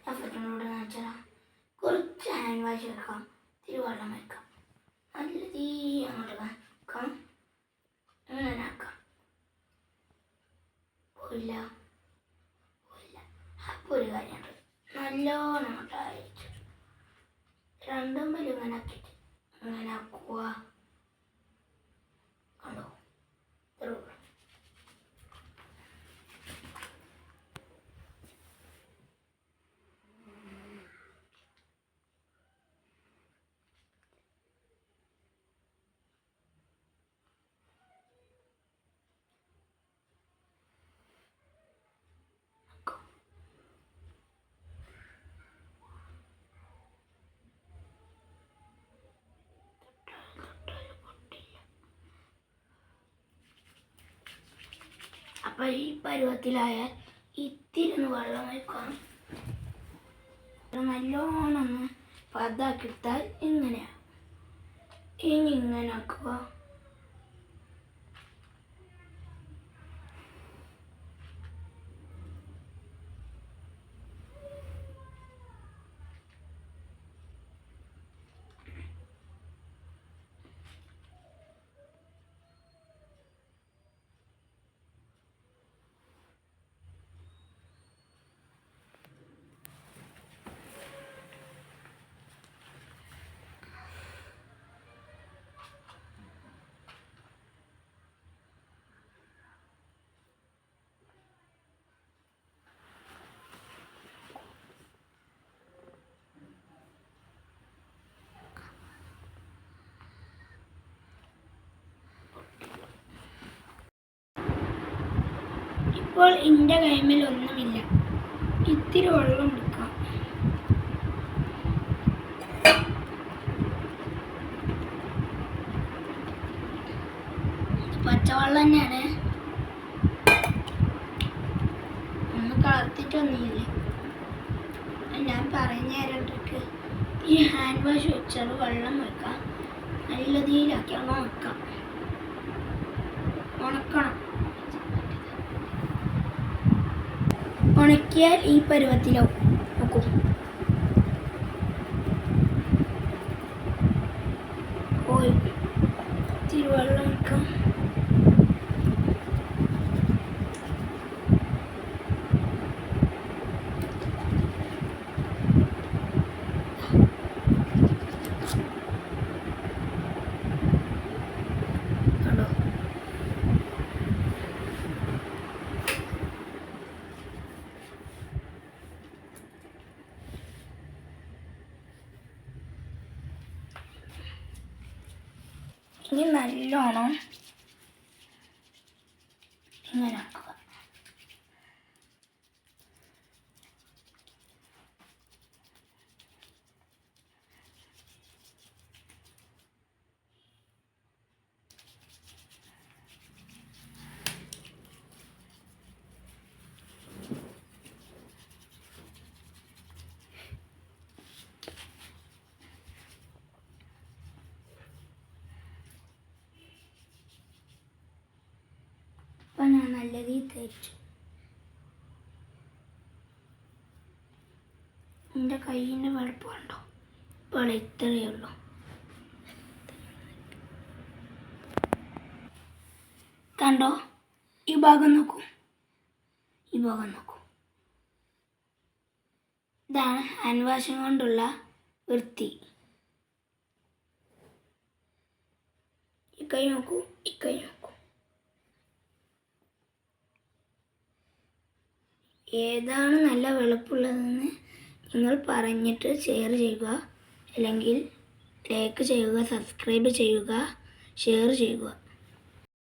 അഫത്തിനോട് വെച്ചാൽ കുറച്ച് hand wash വെക്കാം, ഇത്തിരി വെള്ളം വെക്കാം, നല്ല തീ അങ്ങോട്ട് വെക്കാം, അങ്ങനെ ആക്കാം. പോയില്ല. അപ്പോൾ ഒരു കാര്യമുണ്ട്, നല്ലോണം അങ്ങോട്ട് അയച്ചു രണ്ടും പേരും ഇങ്ങനെ ആക്കിയിട്ട് അങ്ങനെ ആക്കുക. കണ്ടോ? ഇത്രേ ഉള്ളൂ. അപ്പം ഈ പരുവത്തിലായാൽ ഇത്തിരി ഒന്ന് വെള്ളം വയ്ക്കണം. നല്ലോണം ഒന്ന് പതാക്കിട്ടാൽ ഇങ്ങനെയാണ്. ഇനി ഇങ്ങനെ ആക്കുക. ഇപ്പോൾ എൻ്റെ കൈമേൽ ഒന്നുമില്ല, ഇത്തിരി വെള്ളം എടുക്കാം. പച്ചവെള്ളം തന്നെയാണ്, ഒന്ന് കളർത്തിട്ടൊന്നുമില്ല. ഞാൻ പറഞ്ഞ നേരത്തേക്ക് ഈ ഹാൻഡ് വാഷ് വെച്ചാൽ വെള്ളം വെക്കാം, നല്ല തീയിലാക്കി ഉണക്കാം. ഉണക്കിയാൽ ഈ പരുവത്തിലാവും. നോക്കൂ, പോയി ഇത്തിരി വെള്ളം വെക്കാം. കണ്ടോ? ഇനി നല്ലോണം ഇങ്ങനെ ആക്കുക. അപ്പം ഞാൻ നല്ല രീതിയിൽ തേച്ചു. എൻ്റെ കയ്യിൻ്റെ വെളുപ്പം കണ്ടോ? ഇപ്പോൾ ഇത്രയേ ഉള്ളൂ. കണ്ടോ? ഈ ഭാഗം നോക്കൂ, ഈ ഭാഗം നോക്കൂ. ഇതാണ് ഹാൻഡ് വാഷിംഗ് കൊണ്ടുള്ള വൃത്തി. ഈ കൈ നോക്കൂ, ഈ കൈ നോക്കൂ. ഏതാണ് നല്ല വെളുപ്പുള്ളതെന്ന് നിങ്ങൾ പറഞ്ഞിട്ട് ഷെയർ ചെയ്യുക, അല്ലെങ്കിൽ ലൈക്ക് ചെയ്യുക, സബ്സ്ക്രൈബ് ചെയ്യുക, ഷെയർ ചെയ്യുക.